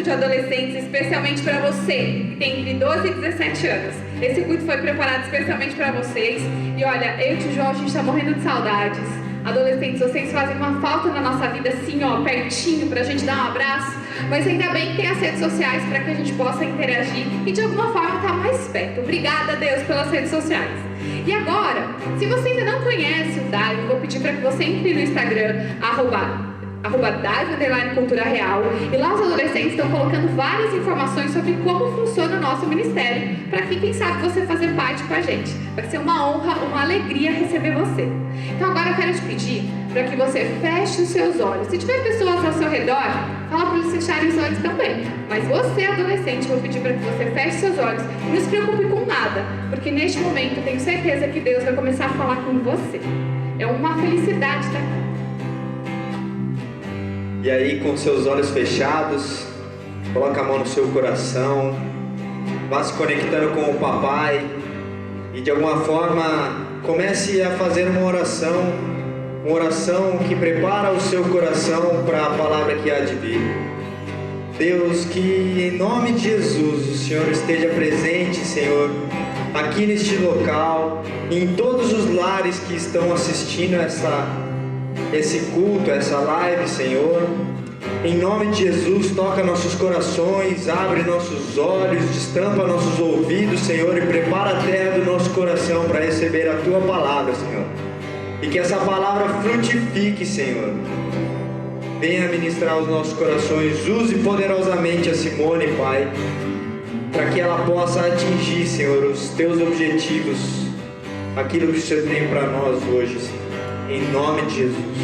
culto de adolescentes especialmente para você, que tem entre 12 e 17 anos. Esse culto foi preparado especialmente para vocês. E olha, eu e o tio João, a gente está morrendo de saudades. Adolescentes, vocês fazem uma falta na nossa vida, assim, ó, pertinho, pra gente dar um abraço. Mas ainda bem que tem as redes sociais para que a gente possa interagir e de alguma forma estar mais perto. Obrigada, Deus, pelas redes sociais. E agora, se você ainda não conhece o Dive, vou pedir para que você entre no Instagram, @Dive_Cultura Real, e lá os adolescentes estão colocando várias informações sobre como funciona o nosso ministério, para que quem sabe você fazer parte com a gente. Vai ser uma honra, uma alegria receber você. Então agora eu quero te pedir para que você feche os seus olhos. Se tiver pessoas ao seu redor, fala para eles fecharem os olhos também. Mas você, adolescente, eu vou pedir para que você feche seus olhos e não se preocupe com nada, porque neste momento eu tenho certeza que Deus vai começar a falar com você. É uma felicidade estar aqui. E aí, com seus olhos fechados, coloca a mão no seu coração, vá se conectando com o papai e de alguma forma comece a fazer uma oração que prepara o seu coração para a palavra que há de vir. Deus, que em nome de Jesus o Senhor esteja presente, Senhor, aqui neste local, em todos os lares que estão assistindo esse culto, essa live, Senhor. Em nome de Jesus, toca nossos corações, abre nossos olhos, destampa nossos ouvidos, Senhor, e prepara a terra do nosso coração para receber a Tua palavra, Senhor. E que essa palavra frutifique, Senhor. Venha ministrar os nossos corações, use poderosamente a Simone, Pai, para que ela possa atingir, Senhor, os Teus objetivos, aquilo que o Senhor tem para nós hoje, Senhor. Em nome de Jesus.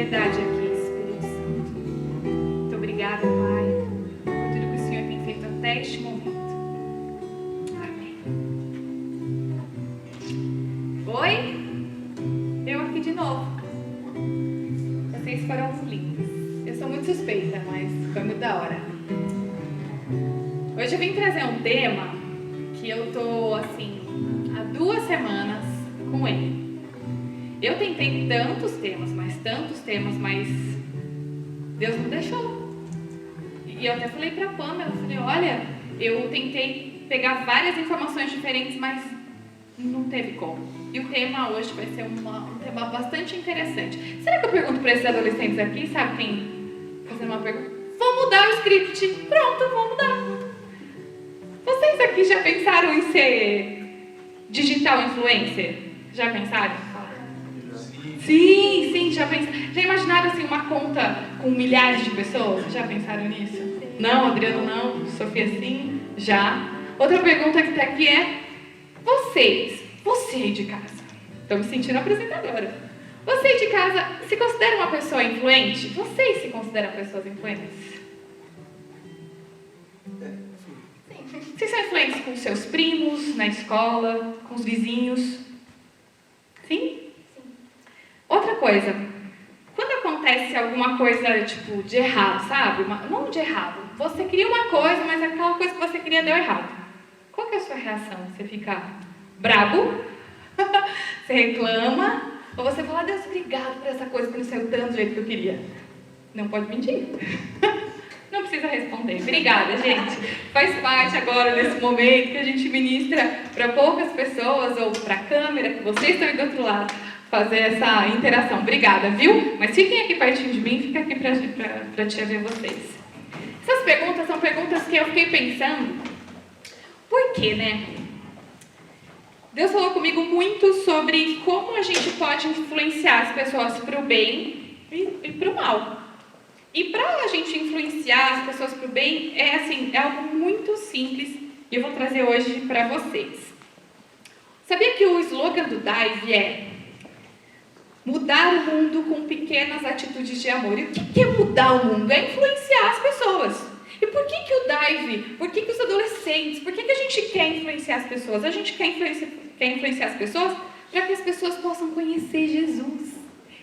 liberdade aqui, Espírito Santo. Muito obrigada, Pai, por tudo que o Senhor tem feito até este momento. Amém. Oi? Eu aqui de novo. Vocês foram lindos. Eu sou muito suspeita, mas foi muito da hora. Hoje eu vim trazer um tema que eu tô, assim, há 2 semanas com ele. Eu tentei tantos temas, mas Deus não deixou. E eu até falei pra Pamela, eu falei, olha, eu tentei pegar várias informações diferentes, mas não teve como. E o tema hoje vai ser um tema bastante interessante. Será que eu pergunto para esses adolescentes aqui, sabe quem fazendo uma pergunta? Vou mudar o script. Pronto, vou mudar. Vocês aqui já pensaram em ser digital influencer? Já pensaram? Sim, já pensaram. Já imaginaram assim uma conta com milhares de pessoas? Já pensaram nisso? Não, Adriano não, Sofia sim, já. Outra pergunta que está aqui é, você aí de casa, estou me sentindo apresentadora. Você aí de casa se considera uma pessoa influente? Vocês se consideram pessoas influentes? Vocês são influentes com seus primos, na escola, com os vizinhos? Sim? Outra coisa, quando acontece alguma coisa, tipo, de errado, sabe? Não de errado. Você queria uma coisa, mas aquela coisa que você queria deu errado. Qual que é a sua reação? Você fica brabo? Você reclama? Ou você fala, Deus, obrigado por essa coisa que não saiu tanto do jeito que eu queria? Não pode mentir. Não precisa responder. Obrigada, gente. Faz parte agora desse momento que a gente ministra para poucas pessoas ou para a câmera, que vocês estão aí do outro lado, fazer essa interação. Obrigada, viu? Mas fiquem aqui pertinho de mim, fica aqui para te ver vocês. Essas perguntas são perguntas que eu fiquei pensando. Por quê, né? Deus falou comigo muito sobre como a gente pode influenciar as pessoas para o bem e para o mal. E para a gente influenciar as pessoas para o bem, é algo muito simples e eu vou trazer hoje para vocês. Sabia que o slogan do Dive é mudar o mundo com pequenas atitudes de amor? E o que é mudar o mundo? É influenciar as pessoas. E por que o Dive, por que os adolescentes, por que a gente quer influenciar as pessoas? A gente quer influenciar as pessoas para que as pessoas possam conhecer Jesus.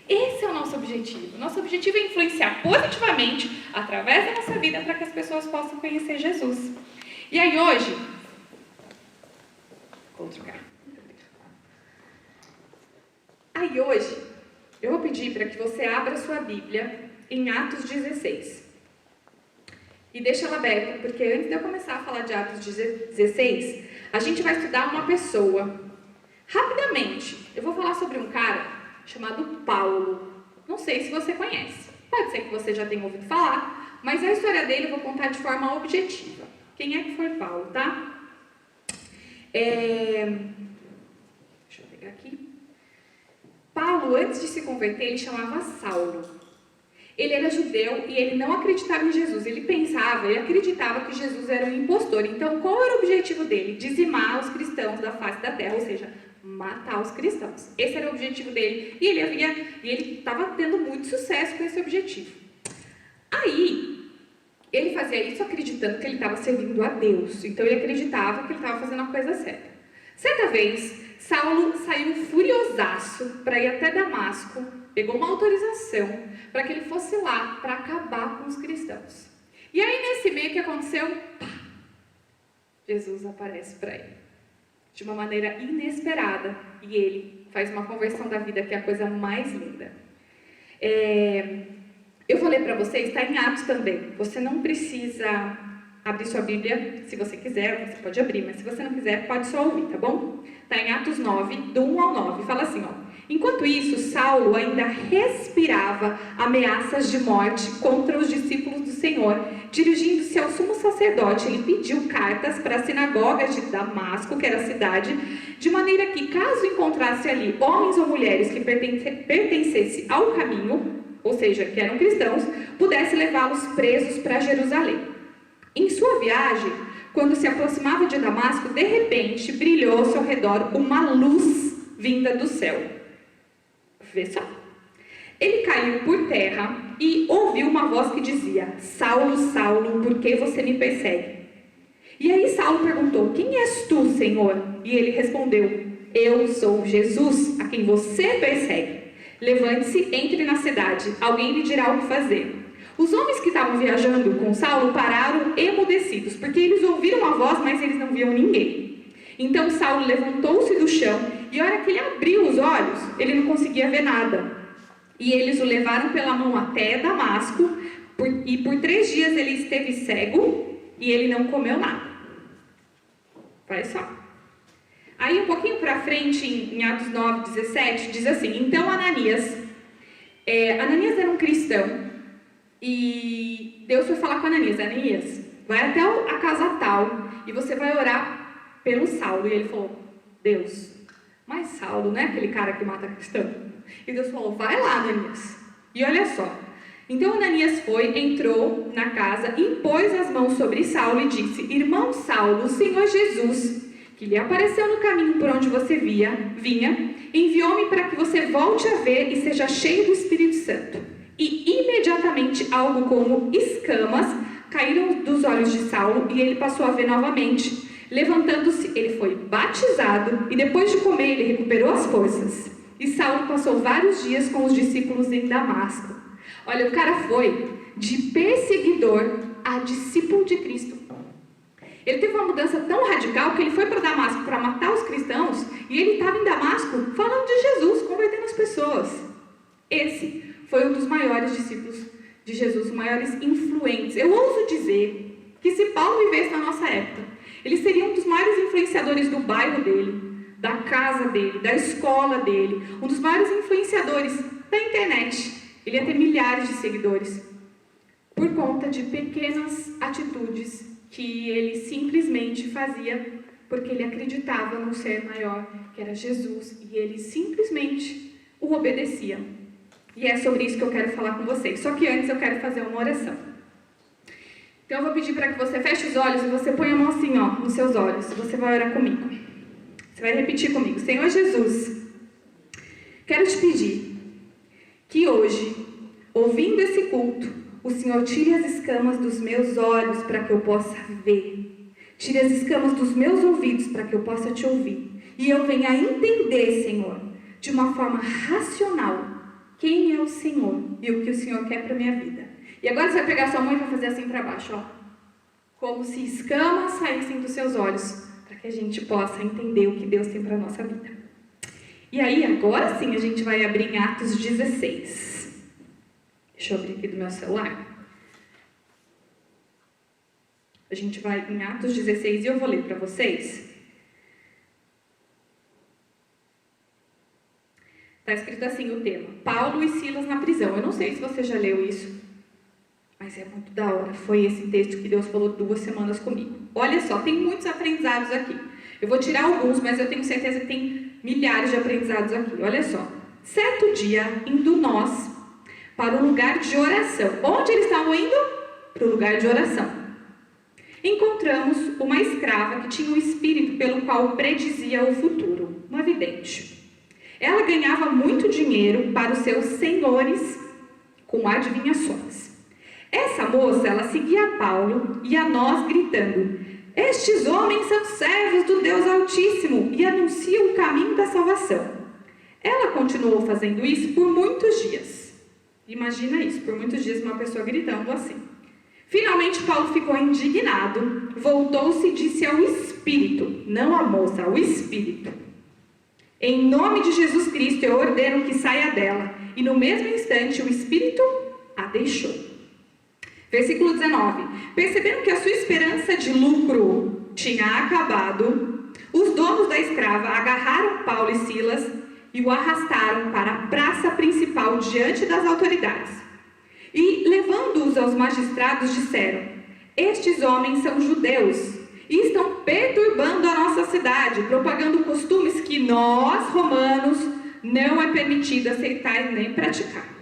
Esse é o nosso objetivo. Nosso objetivo é influenciar positivamente, através da nossa vida, para que as pessoas possam conhecer Jesus. E aí hoje... Vou trocar. Aí hoje, eu vou pedir para que você abra sua Bíblia em Atos 16. E deixa ela aberta, porque antes de eu começar a falar de Atos 16, a gente vai estudar uma pessoa. Rapidamente, eu vou falar sobre um cara chamado Paulo. Não sei se você conhece. Pode ser que você já tenha ouvido falar, mas a história dele eu vou contar de forma objetiva. Quem é que foi Paulo, tá? Deixa eu pegar aqui. Paulo, antes de se converter, ele chamava Saulo. Ele era judeu e ele não acreditava em Jesus. Ele acreditava que Jesus era um impostor. Então, qual era o objetivo dele? Dizimar os cristãos da face da terra, ou seja, matar os cristãos. Esse era o objetivo dele. E ele estava tendo muito sucesso com esse objetivo. Aí, ele fazia isso acreditando que ele estava servindo a Deus. Então, ele acreditava que ele estava fazendo a coisa certa. Certa vez, Saulo saiu furiosaço para ir até Damasco, pegou uma autorização para que ele fosse lá para acabar com os cristãos. E aí, nesse meio, o que aconteceu? Jesus aparece para ele de uma maneira inesperada e ele faz uma conversão da vida, que é a coisa mais linda. Eu vou ler para vocês, está em Atos também. Você não precisa abrir sua Bíblia, se você quiser, você pode abrir, mas se você não quiser, pode só ouvir, tá bom? Está em Atos 9, do 1 ao 9, fala assim, ó. Enquanto isso, Saulo ainda respirava ameaças de morte contra os discípulos do Senhor. Dirigindo-se ao sumo sacerdote, ele pediu cartas para as sinagogas de Damasco, que era a cidade, de maneira que, caso encontrasse ali homens ou mulheres que pertencessem ao caminho, ou seja, que eram cristãos, pudesse levá-los presos para Jerusalém. Em sua viagem, quando se aproximava de Damasco, de repente brilhou ao seu redor uma luz vinda do céu. Vê só. Ele caiu por terra e ouviu uma voz que dizia: Saulo, Saulo, por que você me persegue? E aí Saulo perguntou: quem és tu, Senhor? E ele respondeu: eu sou Jesus, a quem você persegue. Levante-se, entre na cidade, alguém lhe dirá o que fazer. Os homens que estavam viajando com Saulo pararam emudecidos, porque eles ouviram a voz, mas eles não viam ninguém. Então Saulo levantou-se do chão, e a hora que ele abriu os olhos, ele não conseguia ver nada. E eles o levaram pela mão até Damasco, e por 3 dias ele esteve cego, e ele não comeu nada. Olha só. Aí um pouquinho para frente, em Atos 9, 17, diz assim: então Ananias era um cristão, e Deus foi falar com Ananias: Ananias, vai até a casa tal, e você vai orar pelo Saulo. E ele falou: Deus, mas Saulo não é aquele cara que mata cristão? E Deus falou: vai lá, Ananias. E olha só, então Ananias foi, entrou na casa, impôs as mãos sobre Saulo e disse: irmão Saulo, o Senhor Jesus, que lhe apareceu no caminho por onde você vinha, enviou-me para que você volte a ver e seja cheio do Espírito Santo. E imediatamente algo como escamas caíram dos olhos de Saulo e ele passou a ver novamente. Levantando-se, ele foi batizado e depois de comer ele recuperou as forças. E Saulo passou vários dias com os discípulos em Damasco. Olha, o cara foi de perseguidor a discípulo de Cristo. Ele teve uma mudança tão radical que ele foi para Damasco para matar os cristãos, e ele estava em Damasco falando de Jesus, convertendo as pessoas. Esse foi um dos maiores discípulos de Jesus, os maiores influentes. Eu ouso dizer que se Paulo vivesse na nossa época, ele seria um dos maiores influenciadores do bairro dele, da casa dele, da escola dele, um dos maiores influenciadores da internet. Ele ia ter milhares de seguidores, por conta de pequenas atitudes que ele simplesmente fazia, porque ele acreditava num ser maior, que era Jesus, e ele simplesmente o obedecia. E é sobre isso que eu quero falar com vocês. Só que antes eu quero fazer uma oração. Então eu vou pedir para que você feche os olhos e você ponha a mão assim, ó, nos seus olhos. Você vai orar comigo. Você vai repetir comigo: Senhor Jesus, quero te pedir que hoje, ouvindo esse culto, o Senhor tire as escamas dos meus olhos para que eu possa ver. Tire as escamas dos meus ouvidos para que eu possa te ouvir. E eu venha a entender, Senhor, de uma forma racional, quem é o Senhor e o que o Senhor quer para a minha vida. E agora você vai pegar sua mão e vai fazer assim para baixo, ó. Como se escamas saíssem dos seus olhos, para que a gente possa entender o que Deus tem para a nossa vida. E aí, agora sim, a gente vai abrir em Atos 16. Deixa eu abrir aqui do meu celular. A gente vai em Atos 16 e eu vou ler para vocês. Está escrito assim o tema: Paulo e Silas na prisão. Eu não sei se você já leu isso, mas é muito da hora. Foi esse texto que Deus falou 2 semanas comigo. Olha só, tem muitos aprendizados aqui. Eu vou tirar alguns, mas eu tenho certeza que tem milhares de aprendizados aqui. Olha só. Certo dia, indo nós para o lugar de oração. Onde eles estavam indo? Para o lugar de oração. Encontramos uma escrava que tinha um espírito pelo qual predizia o futuro, uma vidente. Ela ganhava muito dinheiro para os seus senhores com adivinhações. Essa moça, ela seguia a Paulo e a nós gritando: estes homens são servos do Deus Altíssimo e anunciam o caminho da salvação. Ela continuou fazendo isso por muitos dias. Imagina isso, por muitos dias uma pessoa gritando assim. Finalmente Paulo ficou indignado, voltou-se e disse ao espírito, não à moça, ao espírito: em nome de Jesus Cristo eu ordeno que saia dela. E no mesmo instante o espírito a deixou. Versículo 19. Percebendo que a sua esperança de lucro tinha acabado, os donos da escrava agarraram Paulo e Silas e o arrastaram para a praça principal diante das autoridades. E, levando-os aos magistrados, disseram: estes homens são judeus e estão perturbando a nossa cidade, propagando costumes que nós, romanos, não é permitido aceitar nem praticar.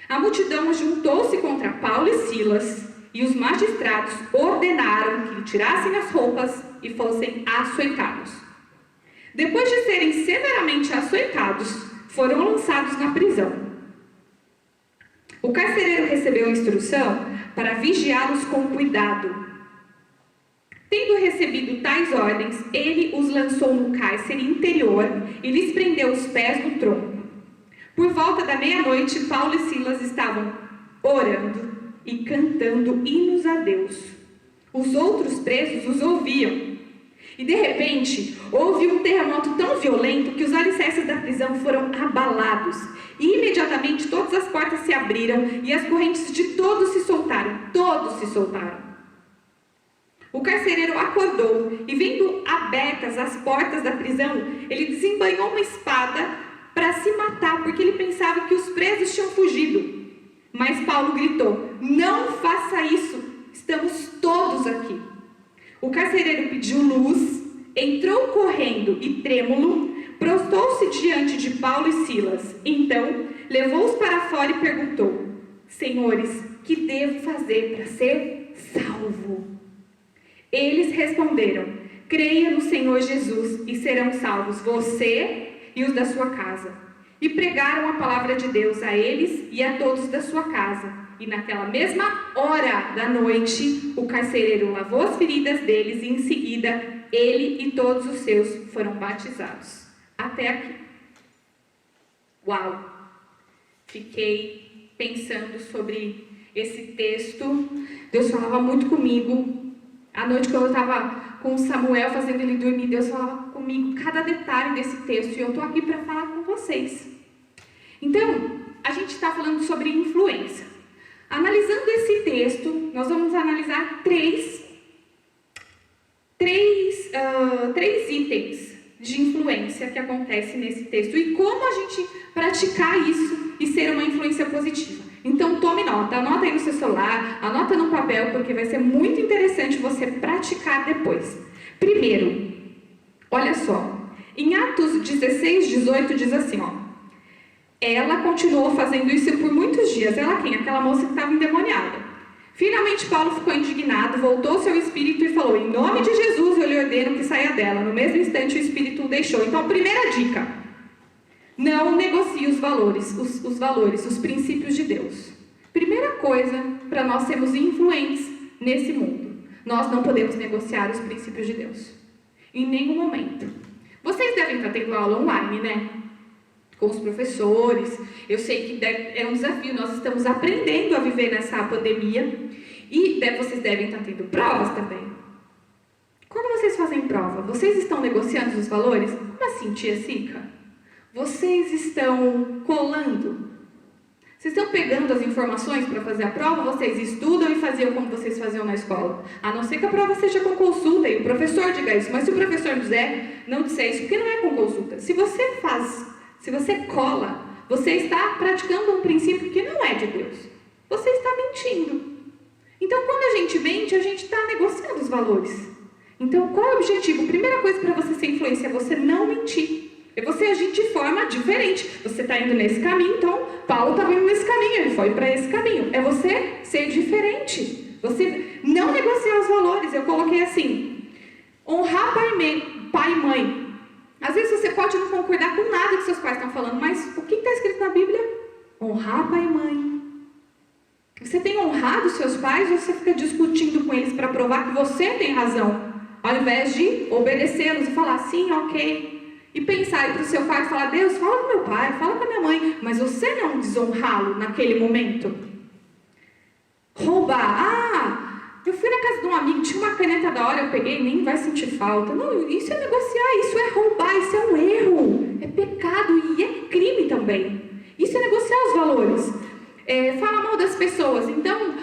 A multidão juntou-se contra Paulo e Silas, e os magistrados ordenaram que lhe tirassem as roupas e fossem açoitados. Depois de serem severamente açoitados, foram lançados na prisão. O carcereiro recebeu instrução para vigiá-los com cuidado. Tendo recebido tais ordens, ele os lançou no cárcere interior e lhes prendeu os pés no tronco. Por volta da meia-noite, Paulo e Silas estavam orando e cantando hinos a Deus. Os outros presos os ouviam. E de repente, houve um terremoto tão violento que os alicerces da prisão foram abalados. E imediatamente todas as portas se abriram e as correntes de todos se soltaram. Todos se soltaram. O carcereiro acordou e, vendo abertas as portas da prisão, ele desembainhou uma espada para se matar, porque ele pensava que os presos tinham fugido. Mas Paulo gritou: não faça isso, estamos todos aqui. O carcereiro pediu luz, entrou correndo e trêmulo, prostou-se diante de Paulo e Silas. Então, levou-os para fora e perguntou: senhores, que devo fazer para ser salvo? Eles responderam: creia no Senhor Jesus e serão salvos você e os da sua casa. E pregaram a palavra de Deus a eles e a todos da sua casa. E naquela mesma hora da noite, o carcereiro lavou as feridas deles e em seguida ele e todos os seus foram batizados. Até aqui. Uau! Fiquei pensando sobre esse texto. Deus falava muito comigo. À noite, quando eu estava com o Samuel fazendo ele dormir, Deus falava comigo cada detalhe desse texto. E eu estou aqui para falar com vocês. Então, a gente está falando sobre influência. Analisando esse texto, nós vamos analisar três itens de influência que acontecem nesse texto. E como a gente praticar isso e ser uma influência positiva. Então, tome nota. Anota aí no seu celular, anota no papel, porque vai ser muito interessante você praticar depois. Primeiro, olha só. Em Atos 16, 18, diz assim, ó. Ela continuou fazendo isso por muitos dias. Ela quem? Aquela moça que estava endemoniada. Finalmente, Paulo ficou indignado, voltou-se ao espírito e falou: em nome de Jesus, eu lhe ordeno que saia dela. No mesmo instante, o espírito o deixou. Então, primeira dica: não negocie os valores, os princípios de Deus. Primeira coisa para nós sermos influentes nesse mundo: nós não podemos negociar os princípios de Deus. Em nenhum momento. Vocês devem estar tendo aula online, né? Com os professores. Eu sei que é um desafio. Nós estamos aprendendo a viver nessa pandemia. E vocês devem estar tendo provas também. Quando vocês fazem prova, vocês estão negociando os valores? Como assim, tia Sica? Vocês estão colando? Vocês estão pegando as informações para fazer a prova? Vocês estudam e faziam como vocês faziam na escola? A não ser que a prova seja com consulta e o professor diga isso. Mas se o professor não disser isso, porque não é com consulta. Se você cola, você está praticando um princípio que não é de Deus. Você está mentindo. Então, quando a gente mente, a gente está negociando os valores. Então, qual é o objetivo? A primeira coisa para você ser influência é você não mentir. É você agir de forma diferente. Você está indo nesse caminho, então Paulo estava indo nesse caminho, ele foi para esse caminho. É você ser diferente. Você não negociar os valores. Eu coloquei assim: honrar pai e mãe. Às vezes você pode não concordar com nada que seus pais estão falando, mas o que está escrito na Bíblia? Honrar pai e mãe. Você tem honrado os seus pais ou você fica discutindo com eles para provar que você tem razão? Ao invés de obedecê-los e falar sim, ok. E pensar para o seu pai e falar: Deus, fala com meu pai, fala com a minha mãe, mas você não desonrá-lo naquele momento. Roubar. Eu fui na casa de um amigo, tinha uma caneta da hora, eu peguei, nem vai sentir falta. Não, isso é negociar, isso é roubar, isso é um erro. É pecado e é crime também. Isso é negociar os valores. Fala mal das pessoas. Então,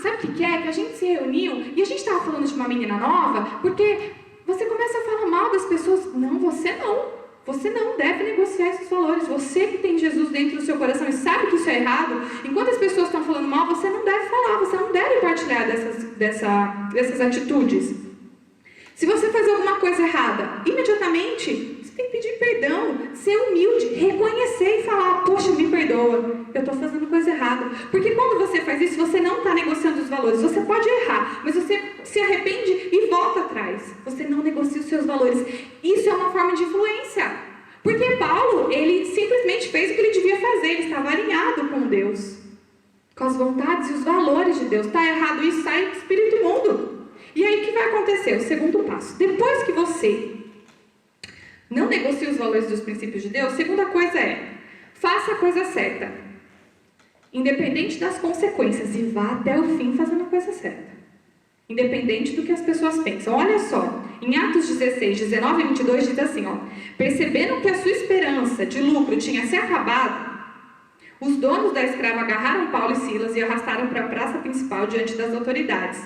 sabe o que é? Que a gente se reuniu e a gente estava falando de uma menina nova, porque você começa a falar mal das pessoas. Não, você não. Você não deve negociar esses valores. Você que tem Jesus dentro do seu coração e sabe que isso é errado, enquanto as pessoas estão falando mal, você não deve falar, você não deve partilhar dessas atitudes. Se você fazer alguma coisa errada, imediatamente você tem que pedir perdão, ser humilde, reconhecer e falar: poxa, me perdoa, eu estou fazendo coisa errada. Porque quando você faz isso, você não está negociando os valores. Você pode errar, mas você se arrepende e volta atrás. Você não negocia os seus valores. Isso é uma forma de influência. Porque Paulo, ele simplesmente fez o que ele devia fazer. Ele estava alinhado com Deus. com as vontades e os valores de Deus. Está errado isso, sai espírito imundo. E aí o que vai acontecer? O segundo passo. Depois que você não negocia os valores dos princípios de Deus, a segunda coisa é, faça a coisa certa, independente das consequências, e vá até o fim fazendo a coisa certa. Independente do que as pessoas pensam. Olha só, em Atos 16, 19 e 22 diz assim, ó, percebendo que a sua esperança de lucro tinha se acabado, os donos da escrava agarraram Paulo e Silas e arrastaram para a praça principal diante das autoridades.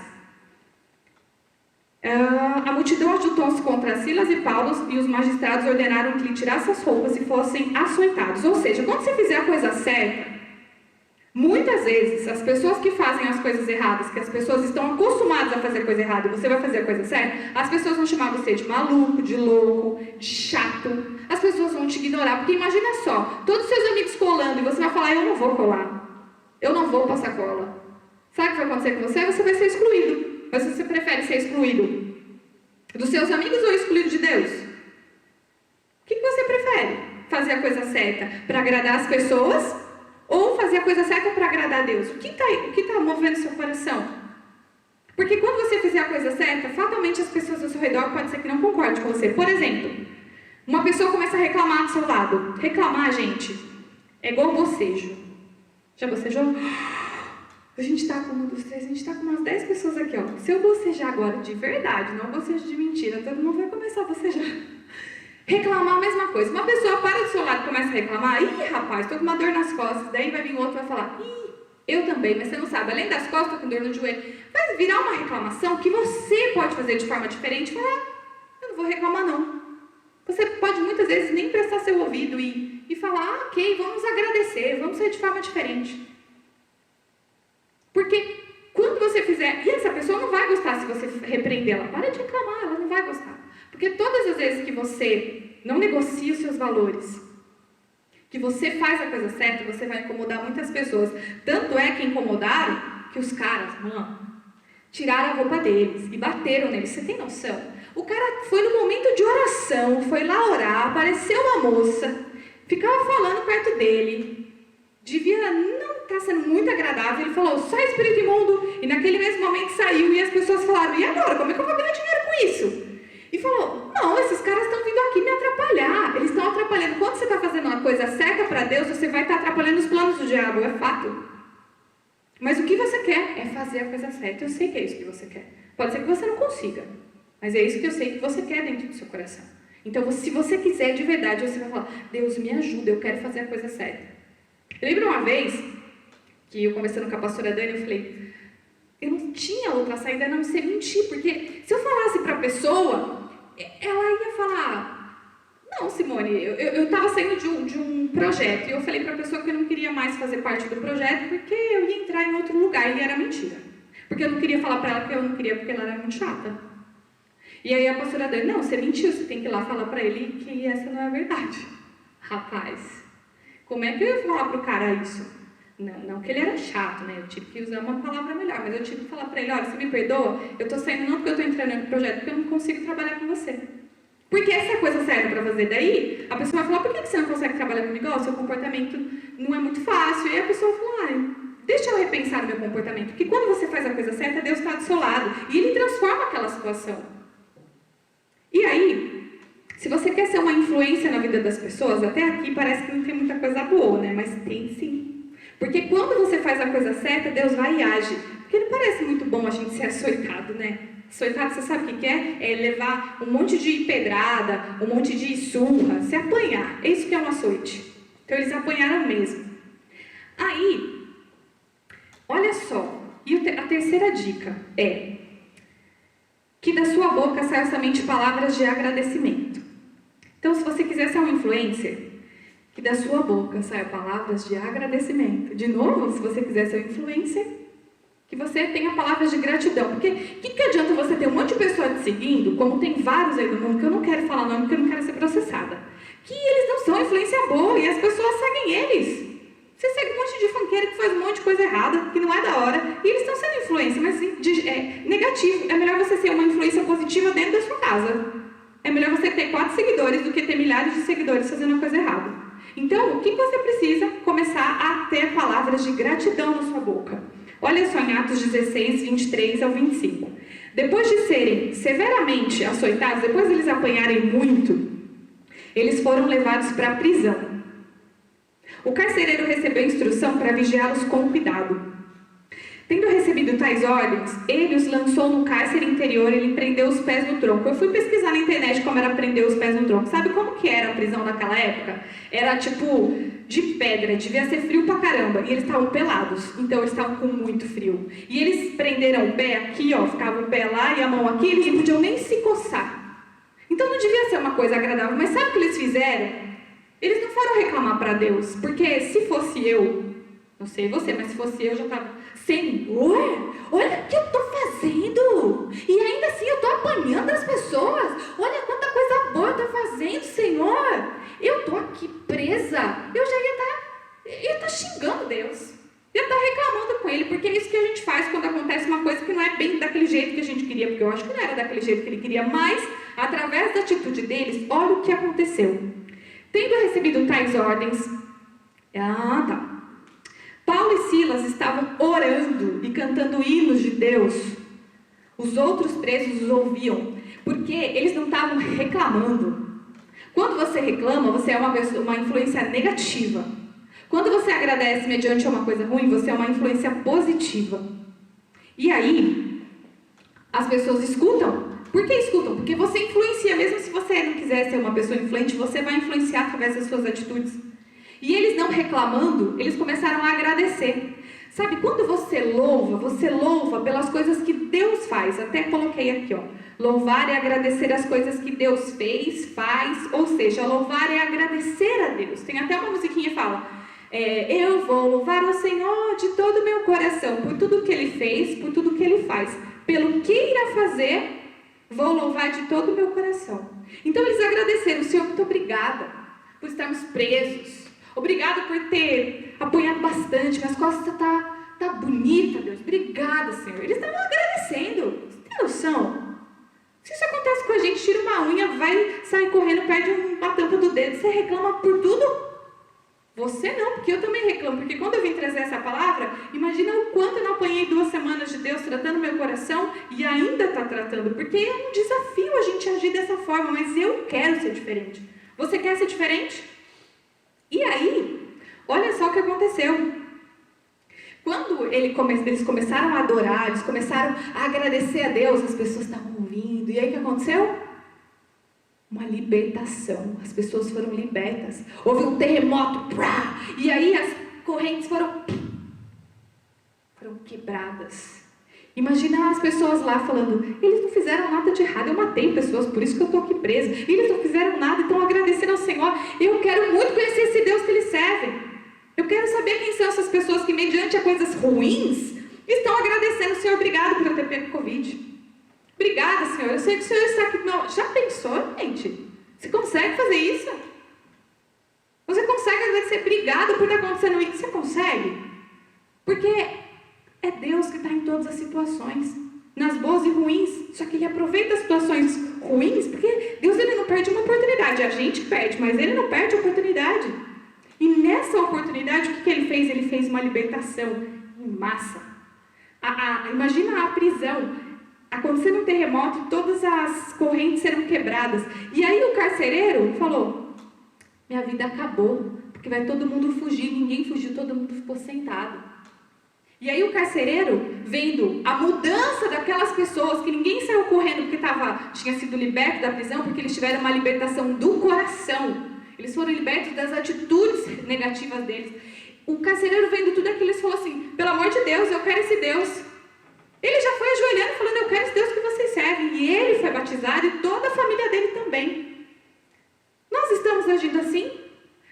A multidão ajuntou-se contra Silas e Paulo e os magistrados ordenaram que lhe tirassem as roupas e fossem açoitados. Ou seja, quando você fizer a coisa certa, muitas vezes as pessoas que fazem as coisas erradas, que as pessoas estão acostumadas a fazer coisa errada e você vai fazer a coisa certa, as pessoas vão chamar você de maluco, de louco, de chato. As pessoas vão te ignorar, porque imagina só, todos os seus amigos colando e você vai falar, eu não vou colar, eu não vou passar cola. Sabe o que vai acontecer com você? Você vai ser excluído. Mas você prefere ser excluído dos seus amigos ou excluído de Deus? O que você prefere? Fazer a coisa certa para agradar as pessoas ou fazer a coisa certa para agradar a Deus? O que está movendo seu coração? Porque quando você fizer a coisa certa, fatalmente as pessoas ao seu redor pode ser que não concordem com você. Por exemplo, uma pessoa começa a reclamar do seu lado. Reclamar, gente, é igual bocejo. Já bocejou? A gente está com a gente está com umas 10 pessoas aqui, ó. Se eu bocejar agora de verdade, não bocejo de mentira, todo mundo vai começar a bocejar. Reclamar a mesma coisa. Uma pessoa para do seu lado e começa a reclamar, ih, rapaz, estou com uma dor nas costas. Daí vai vir outro e vai falar, ih, eu também, mas você não sabe, além das costas, estou com dor no joelho. Vai virar uma reclamação que você pode fazer de forma diferente e falar, eu não vou reclamar não. Você pode muitas vezes nem prestar seu ouvido e falar, ok, vamos agradecer, vamos ser de forma diferente. Porque quando você fizer, e essa pessoa não vai gostar se você repreender ela, para de reclamar, ela não vai gostar. Porque todas as vezes que você não negocia os seus valores, que você faz a coisa certa, você vai incomodar muitas pessoas. Tanto é que incomodaram que os caras, mano, tiraram a roupa deles e bateram neles. Você tem noção? O cara foi no momento de oração, foi lá orar, apareceu uma moça, ficava falando perto dele, devia não estar sendo muito agradável. Ele falou, sai espírito imundo, e naquele mesmo momento saiu e as pessoas falaram, e agora, como é que eu vou ganhar dinheiro com isso? E falou, não, esses caras estão vindo aqui me atrapalhar, eles estão atrapalhando. Quando você está fazendo uma coisa certa para Deus, você vai estar atrapalhando os planos do diabo, é fato. Mas o que você quer é fazer a coisa certa. Eu sei que é isso que você quer. Pode ser que você não consiga, mas é isso que eu sei que você quer dentro do seu coração. Então, se você quiser de verdade, você vai falar, Deus me ajuda, eu quero fazer a coisa certa. Eu lembro uma vez que eu conversando com a pastora Dani, eu falei, eu não tinha outra saída a não ser mentir, porque se eu falasse para a pessoa, ela ia falar, não, Simone, eu estava saindo de um projeto, e eu falei para a pessoa que eu não queria mais fazer parte do projeto, porque eu ia entrar em outro lugar, e era mentira. Porque eu não queria falar para ela que eu não queria, porque ela era muito chata. E aí a pastora Dani, não, você mentiu, você tem que ir lá falar para ele que essa não é a verdade. Rapaz, como é que eu ia falar pro cara isso? Não que ele era chato, né? Eu tive que usar uma palavra melhor, mas eu tive que falar pra ele, olha, você me perdoa? Eu tô saindo não porque eu tô entrando no projeto, porque eu não consigo trabalhar com você. Porque essa é a coisa certa pra fazer. Daí, a pessoa vai falar, por que você não consegue trabalhar comigo? O seu comportamento não é muito fácil. E aí a pessoa fala, deixa eu repensar o meu comportamento. Porque quando você faz a coisa certa, Deus está do seu lado. E Ele transforma aquela situação. E aí, se você quer ser uma influência na vida das pessoas, até aqui parece que não tem muita coisa boa, né? Mas tem sim. Porque quando você faz a coisa certa, Deus vai e age. Porque não parece muito bom a gente ser açoitado, né? Açoitado, você sabe o que é? É levar um monte de pedrada, um monte de surra, se apanhar. É isso que é um açoite. Então eles apanharam mesmo. Aí, olha só. E a terceira dica é que da sua boca saiam somente palavras de agradecimento. Então, se você quiser ser um influencer, que da sua boca saiam palavras de agradecimento. De novo, se você quiser ser um influencer, que você tenha palavras de gratidão. Porque o que adianta você ter um monte de pessoa te seguindo, como tem vários aí no mundo, que eu não quero falar nome, porque eu não quero ser processada, que eles não são influência boa e as pessoas seguem eles. Você segue um monte de funkeiro que faz um monte de coisa errada, que não é da hora, e eles estão sendo influência, mas negativo. É melhor você ser uma influência positiva dentro da sua casa. É melhor você ter 4 seguidores do que ter milhares de seguidores fazendo a coisa errada. Então, o que você precisa? Começar a ter palavras de gratidão na sua boca. Olha só em Atos 16, 23 ao 25. Depois de serem severamente açoitados, depois de eles apanharem muito, eles foram levados para a prisão. O carcereiro recebeu instrução para vigiá-los com cuidado. Tendo recebido tais ordens, ele os lançou no cárcere interior e ele prendeu os pés no tronco. Eu fui pesquisar na internet como era prender os pés no tronco. Sabe como que era a prisão naquela época? Era tipo de pedra, devia ser frio pra caramba. E eles estavam pelados, então eles estavam com muito frio. E eles prenderam o pé aqui, ó, ficava o pé lá e a mão aqui, eles não podiam nem se coçar. Então não devia ser uma coisa agradável. Mas sabe o que eles fizeram? Eles não foram reclamar para Deus, porque se fosse eu, não sei você, mas se fosse eu já estava... Senhor, olha o que eu estou fazendo. E ainda assim eu estou apanhando as pessoas. Olha quanta coisa boa eu estou fazendo, Senhor. Eu estou aqui presa. Eu já ia estar xingando Deus. Ia estar reclamando com Ele, porque é isso que a gente faz quando acontece uma coisa que não é bem daquele jeito que a gente queria, porque eu acho que não era daquele jeito que Ele queria, mas através da atitude deles, olha o que aconteceu. Tendo recebido tais ordens... Paulo e Silas estavam orando e cantando hinos de Deus. Os outros presos os ouviam, porque eles não estavam reclamando. Quando você reclama, você é uma influência negativa. Quando você agradece mediante uma coisa ruim, você é uma influência positiva. E aí, as pessoas escutam. Por que escutam? Porque você influencia. Mesmo se você não quiser ser uma pessoa influente, você vai influenciar através das suas atitudes. E eles não reclamando, eles começaram a agradecer. Sabe, quando você louva pelas coisas que Deus faz. Até coloquei aqui, ó. Louvar é agradecer as coisas que Deus fez, faz. Ou seja, louvar é agradecer a Deus. Tem até uma musiquinha que fala: eu vou louvar ao Senhor de todo o meu coração, por tudo que Ele fez, por tudo que Ele faz. Pelo que irá fazer, vou louvar de todo o meu coração. Então eles agradeceram: Senhor, muito obrigada por estarmos presos. Obrigada por ter apoiado bastante. Minhas costas tá bonita, Deus. Obrigada, Senhor. Eles estavam agradecendo. Você tem noção? Se isso acontece com a gente, tira uma unha, vai sair correndo, perde uma tampa do dedo. Você reclama por tudo? Você não, porque eu também reclamo. Porque quando eu vim trazer essa palavra, imagina o quanto eu não apanhei 2 semanas de Deus tratando meu coração e ainda está tratando. Porque é um desafio a gente agir dessa forma, mas eu quero ser diferente. Você quer ser diferente? E aí, olha só o que aconteceu. Quando eles começaram a adorar, eles começaram a agradecer a Deus, as pessoas estavam ouvindo. E aí o que aconteceu? Uma libertação. As pessoas foram libertas. Houve um terremoto. Prá, e aí as correntes foram quebradas. Imagina as pessoas lá falando: eles não fizeram nada de errado, eu matei pessoas, por isso que eu estou aqui presa. Eles não fizeram nada, então agradecendo ao Senhor. Eu quero muito conhecer esse Deus que eles servem. Eu quero saber quem são essas pessoas que, mediante a coisas ruins, estão agradecendo: Senhor, obrigado por eu ter pego Covid. Obrigada, Senhor, eu sei que o Senhor está aqui. Não, já pensou, gente? Você consegue fazer isso? Você consegue agradecer: obrigado por estar acontecendo isso? Você consegue? Porque é Deus que está em todas as situações, nas boas e ruins. Só que Ele aproveita as situações ruins, porque Deus, Ele não perde uma oportunidade. A gente perde, mas Ele não perde a oportunidade. E nessa oportunidade, o que Ele fez? Ele fez uma libertação em massa. Imagina a prisão, acontecendo um terremoto e todas as correntes serão quebradas. E aí o carcereiro falou: minha vida acabou, porque vai todo mundo fugir. Ninguém fugiu, todo mundo ficou sentado. E aí o carcereiro, vendo a mudança daquelas pessoas, que ninguém saiu correndo porque tinha sido liberto da prisão, porque eles tiveram uma libertação do coração. Eles foram libertos das atitudes negativas deles. O carcereiro, vendo tudo aquilo, ele falou assim: pelo amor de Deus, eu quero esse Deus. Ele já foi ajoelhando falando: eu quero esse Deus que vocês servem. E ele foi batizado e toda a família dele também. Nós estamos agindo assim?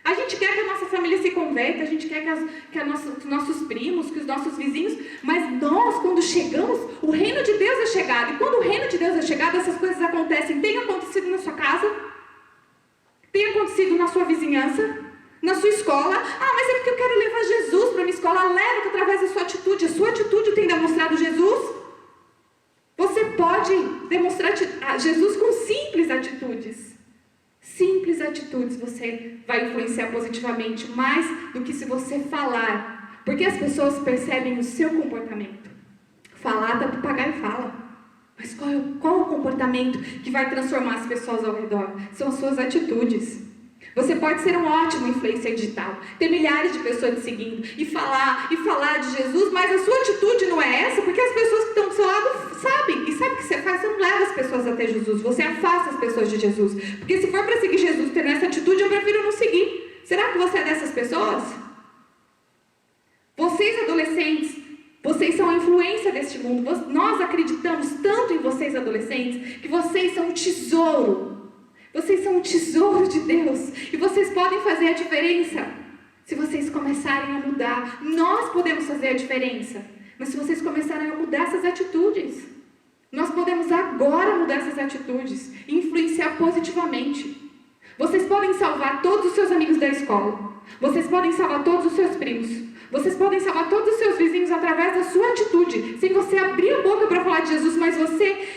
A gente quer que a nossa família se converta, a gente quer que os nossos primos, que os nossos vizinhos, mas nós, quando chegamos, o reino de Deus é chegado. E quando o reino de Deus é chegado, essas coisas acontecem. Tem acontecido na sua casa? Tem acontecido na sua vizinhança? Na sua escola? Mas é porque eu quero levar Jesus para a minha escola. Leva através da sua atitude. A sua atitude tem demonstrado Jesus? Você pode demonstrar Jesus com simples atitudes. Simples atitudes você vai influenciar positivamente, mais do que se você falar. Porque as pessoas percebem o seu comportamento. Falar dá para pagar e fala. Mas qual o comportamento que vai transformar as pessoas ao redor? São as suas atitudes. Você pode ser um ótimo influencer digital, ter milhares de pessoas te seguindo e falar de Jesus, mas a sua atitude não é essa, porque as pessoas que estão do seu lado sabem. E sabe o que você faz? Você não leva as pessoas até Jesus, você afasta as pessoas de Jesus. Porque se for para seguir Jesus tendo essa atitude, eu prefiro não seguir. Será que você é dessas pessoas? Vocês adolescentes, vocês são a influência deste mundo. Nós acreditamos tanto em vocês adolescentes, que vocês são um tesouro. Vocês são um tesouro de Deus. E vocês podem fazer a diferença. Se vocês começarem a mudar. Nós podemos fazer a diferença. Mas se vocês começarem a mudar essas atitudes. Nós podemos agora mudar essas atitudes. E influenciar positivamente. Vocês podem salvar todos os seus amigos da escola. Vocês podem salvar todos os seus primos. Vocês podem salvar todos os seus vizinhos através da sua atitude. Sem você abrir a boca para falar de Jesus, mas você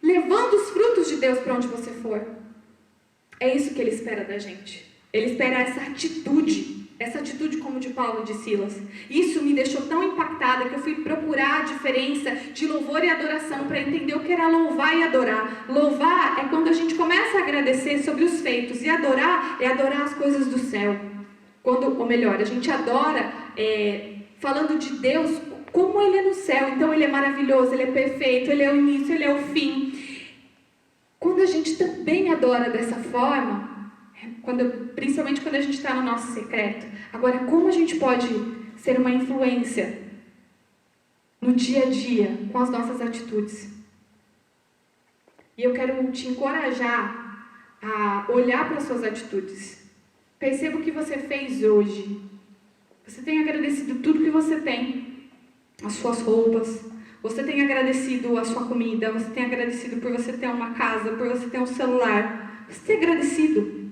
levando os frutos de Deus para onde você for. É isso que Ele espera da gente. Ele espera essa atitude como de Paulo e de Silas. Isso me deixou tão impactada que eu fui procurar a diferença de louvor e adoração para entender o que era louvar e adorar. Louvar é quando a gente começa a agradecer sobre os feitos, e adorar é adorar as coisas do céu. Ou melhor, a gente adora falando de Deus como Ele é no céu. Então Ele é maravilhoso, Ele é perfeito, Ele é o início, Ele é o fim. Quando a gente também adora dessa forma, principalmente quando a gente está no nosso secreto. Agora, como a gente pode ser uma influência no dia a dia com as nossas atitudes? E eu quero te encorajar a olhar para as suas atitudes. Perceba o que você fez hoje. Você tem agradecido tudo que você tem. As suas roupas. Você tem agradecido a sua comida. Você tem agradecido por você ter uma casa. Por você ter um celular. Você tem agradecido.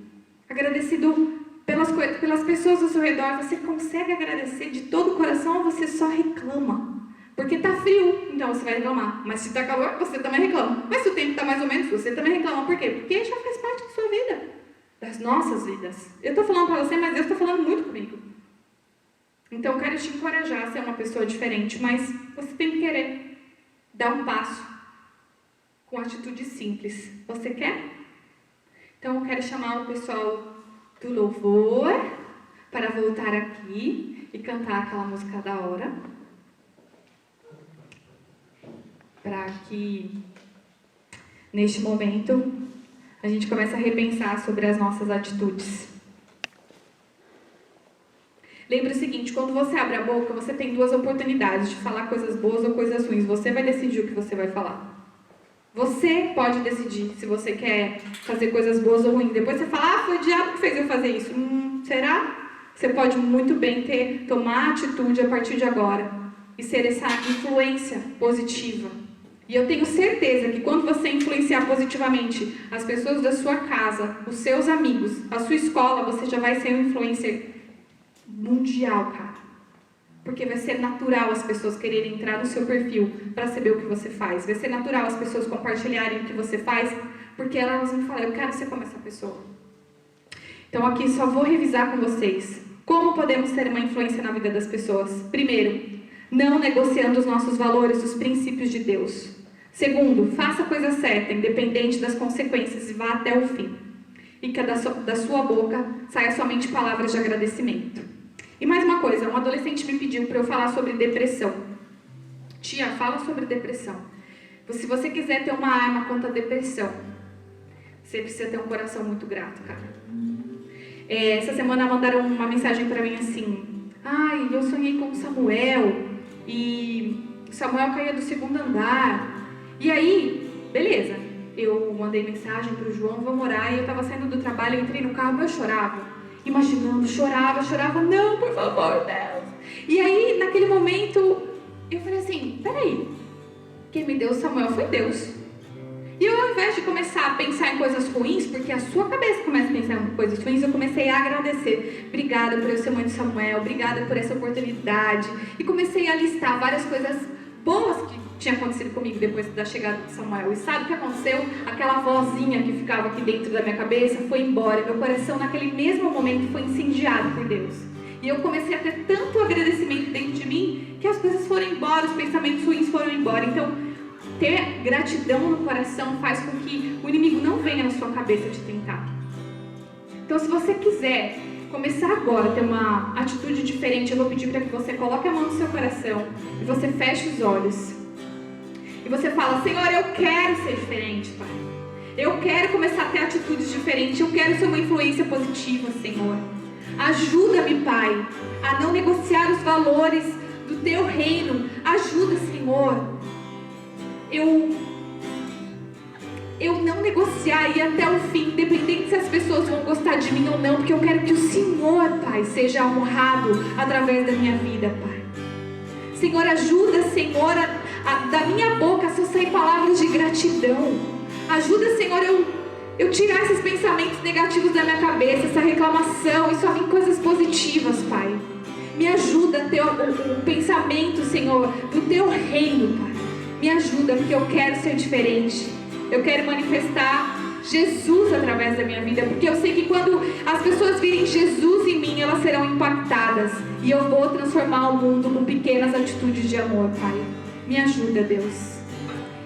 Agradecido pelas pessoas ao seu redor. Você consegue agradecer de todo o coração ou você só reclama? Porque está frio, então você vai reclamar. Mas se está calor, você também reclama. Mas se o tempo está mais ou menos, você também reclama. Por quê? Porque já faz parte da sua vida. Das nossas vidas. Eu estou falando para você, mas Deus está falando muito comigo. Então eu quero te encorajar a ser uma pessoa diferente, mas você tem que querer dar um passo com atitude simples. Você quer? Então eu quero chamar o pessoal do louvor para voltar aqui e cantar aquela música da hora. Para que neste momento a gente comece a repensar sobre as nossas atitudes. Lembre o seguinte, quando você abre a boca, você tem duas oportunidades de falar coisas boas ou coisas ruins. Você vai decidir o que você vai falar. Você pode decidir se você quer fazer coisas boas ou ruins. Depois você fala, foi o diabo que fez eu fazer isso. Será? Você pode muito bem tomar atitude a partir de agora e ser essa influência positiva. E eu tenho certeza que quando você influenciar positivamente as pessoas da sua casa, os seus amigos, a sua escola, você já vai ser um influencer mundial, cara. Porque vai ser natural as pessoas quererem entrar no seu perfil para saber o que você faz. Vai ser natural as pessoas compartilharem o que você faz, porque elas vão falar, eu quero ser como essa pessoa. Então aqui só vou revisar com vocês. Como podemos ter uma influência na vida das pessoas? Primeiro, não negociando os nossos valores, os princípios de Deus. Segundo, faça a coisa certa, independente das consequências, e vá até o fim. E que da sua boca saia somente palavras de agradecimento. E mais uma coisa, um adolescente me pediu para eu falar sobre depressão. Tia, fala sobre depressão. Se você quiser ter uma arma contra a depressão, você precisa ter um coração muito grato, cara. Essa semana mandaram uma mensagem para mim assim, eu sonhei com o Samuel, e o Samuel caía do 2º andar. E aí, beleza, eu mandei mensagem para o João, vamos orar, e eu estava saindo do trabalho, eu entrei no carro, eu chorava, imaginando, chorava, não, por favor, Deus. E aí, naquele momento, eu falei assim, peraí, quem me deu o Samuel foi Deus. E eu, ao invés de começar a pensar em coisas ruins, porque a sua cabeça começa a pensar em coisas ruins, eu comecei a agradecer. Obrigada por eu ser mãe de Samuel, obrigada por essa oportunidade. E comecei a listar várias coisas boas que tinha acontecido comigo depois da chegada de Samuel. E sabe o que aconteceu? Aquela vozinha que ficava aqui dentro da minha cabeça foi embora. Meu coração naquele mesmo momento foi incendiado por Deus. E eu comecei a ter tanto agradecimento dentro de mim que as coisas foram embora, os pensamentos ruins foram embora. Então, ter gratidão no coração faz com que o inimigo não venha na sua cabeça te tentar. Então, se você quiser começar agora a ter uma atitude diferente, eu vou pedir para que você coloque a mão no seu coração e você feche os olhos. E você fala: Senhor, eu quero ser diferente, Pai. Eu quero começar a ter atitudes diferentes. Eu quero ser uma influência positiva, Senhor. Ajuda-me, Pai, a não negociar os valores do Teu reino. Ajuda, Senhor. Eu não negociar e até o fim, independente se as pessoas vão gostar de mim ou não, porque eu quero que o Senhor, Pai, seja honrado através da minha vida, Pai. Senhor, ajuda, Senhor, da minha boca só sair palavras de gratidão. Ajuda, Senhor, eu tirar esses pensamentos negativos da minha cabeça, essa reclamação, e só vir coisas positivas, Pai. Me ajuda a ter o pensamento, Senhor, do Teu reino, Pai. Me ajuda, porque eu quero ser diferente. Eu quero manifestar Jesus através da minha vida, porque eu sei que quando as pessoas virem Jesus em mim, elas serão impactadas. E eu vou transformar o mundo com pequenas atitudes de amor, Pai. Me ajuda, Deus.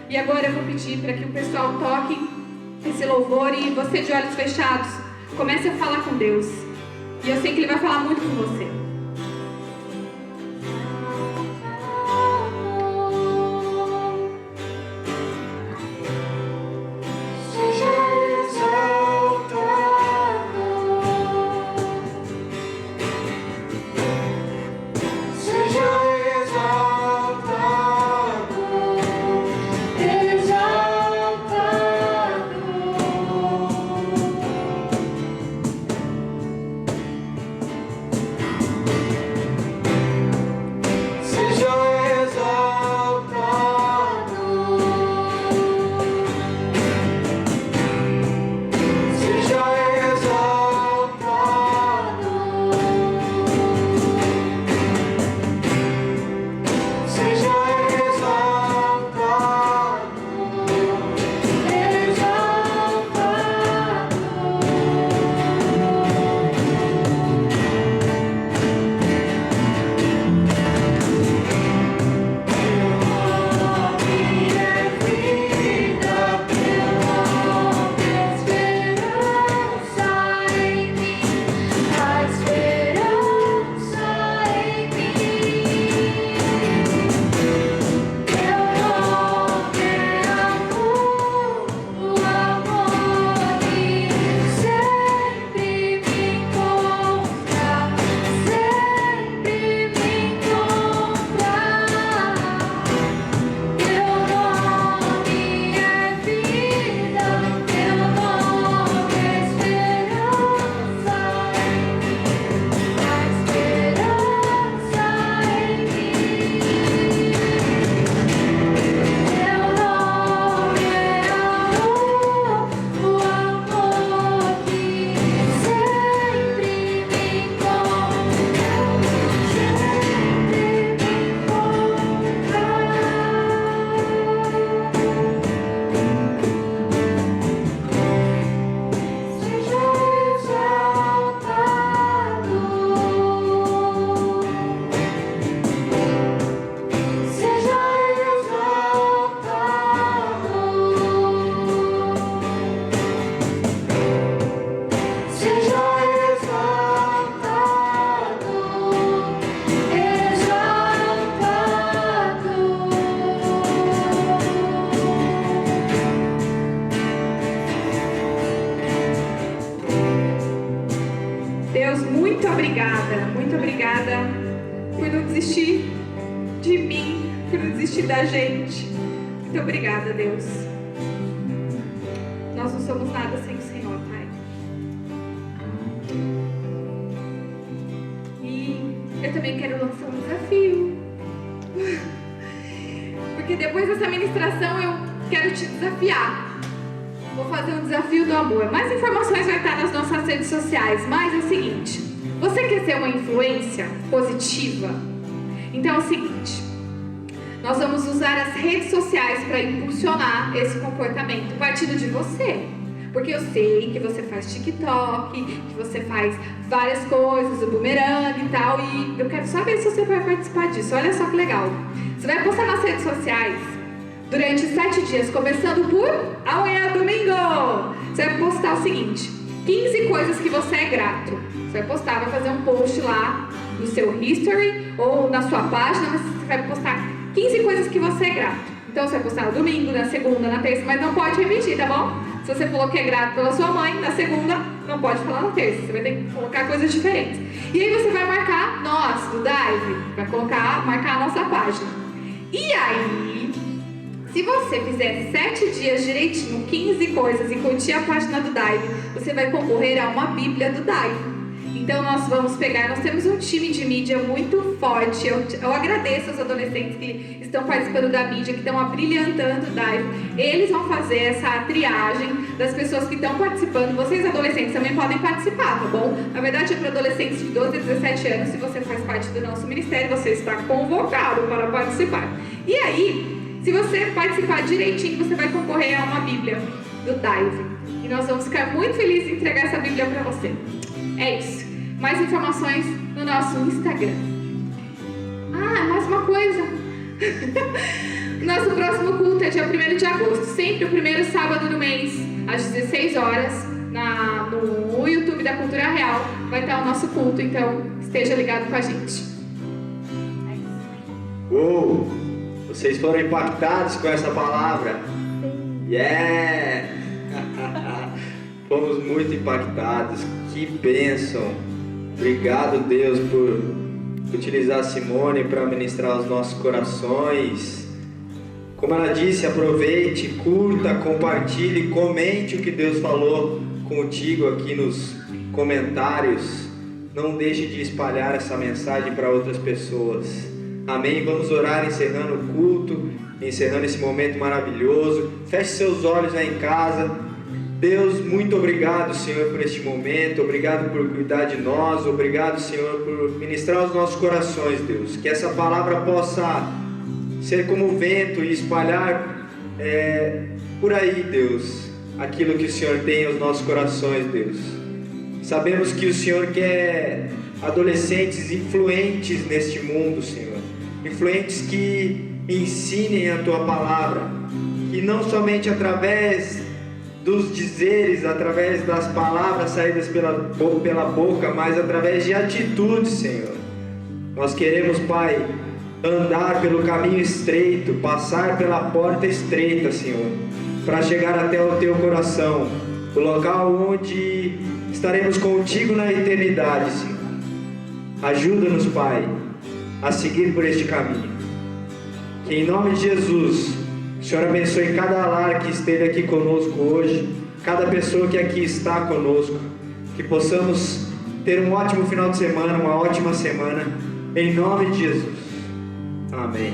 E agora eu vou pedir para que o pessoal toque esse louvor e você, de olhos fechados, comece a falar com Deus. E eu sei que Ele vai falar muito com você. Muito obrigada por não desistir de mim, por não desistir da gente. Muito obrigada, Deus. Nós não somos nada sem o Senhor, Pai. E eu também quero lançar um desafio. Porque depois dessa ministração eu quero te desafiar. Vou fazer um desafio do amor. Mais informações vai estar nas nossas redes sociais. Mas é o seguinte: você quer ser uma influência positiva? Então é o seguinte: nós vamos usar as redes sociais para impulsionar esse comportamento, partindo de você. Porque eu sei que você faz TikTok, que você faz várias coisas, o bumerangue e tal, e eu quero saber se você vai participar disso. Olha só que legal. Você vai postar nas redes sociais durante 7 dias, começando por amanhã, domingo. Você vai postar o seguinte: 15 coisas que você é grato. Você vai postar, vai fazer um post lá no seu history ou na sua página, mas você vai postar 15 coisas que você é grato. Então você vai postar no domingo, na segunda, na terça, mas não pode repetir, tá bom? Se você falou que é grato pela sua mãe, na segunda não pode falar na terça. Você vai ter que colocar coisas diferentes. E aí você vai marcar nós, do Dive, vai marcar a nossa página. E aí, se você fizer 7 dias direitinho, 15 coisas e curtir a página do Dive, você vai concorrer a uma Bíblia do Dive. Então nós vamos pegar, nós temos um time de mídia muito forte. Eu agradeço aos adolescentes que estão participando da mídia, que estão abrilhantando o Dive. Eles vão fazer essa triagem das pessoas que estão participando. Vocês adolescentes também podem participar, tá bom? Na verdade é para adolescentes de 12 a 17 anos. Se você faz parte do nosso ministério, você está convocado para participar. E aí, se você participar direitinho, você vai concorrer a uma Bíblia do Dive. E nós vamos ficar muito felizes em entregar essa Bíblia para você. É isso. Mais informações no nosso Instagram. Mais uma coisa. Nosso próximo culto é dia 1º de agosto. Sempre o primeiro sábado do mês, às 16 horas, no YouTube da Cultura Real, vai estar o nosso culto. Então, esteja ligado com a gente. Uou! Vocês foram impactados com essa palavra? Yeah! Fomos muito impactados. Que bênção! Obrigado, Deus, por utilizar a Simone para ministrar os nossos corações. Como ela disse, aproveite, curta, compartilhe, comente o que Deus falou contigo aqui nos comentários. Não deixe de espalhar essa mensagem para outras pessoas. Amém? Vamos orar encerrando o culto, encerrando esse momento maravilhoso. Feche seus olhos aí em casa. Deus, muito obrigado, Senhor, por este momento. Obrigado por cuidar de nós. Obrigado, Senhor, por ministrar os nossos corações, Deus. Que essa palavra possa ser como o vento e espalhar por aí, Deus, aquilo que o Senhor tem aos nossos corações, Deus. Sabemos que o Senhor quer adolescentes influentes neste mundo, Senhor. Influentes que ensinem a Tua palavra. Que não somente através dos dizeres, através das palavras saídas pela boca, mas através de atitudes, Senhor. Nós queremos, Pai, andar pelo caminho estreito, passar pela porta estreita, Senhor, para chegar até o Teu coração, o local onde estaremos contigo na eternidade, Senhor. Ajuda-nos, Pai, a seguir por este caminho. Que em nome de Jesus, o Senhor abençoe cada lar que esteve aqui conosco hoje, cada pessoa que aqui está conosco, que possamos ter um ótimo final de semana, uma ótima semana, em nome de Jesus. Amém.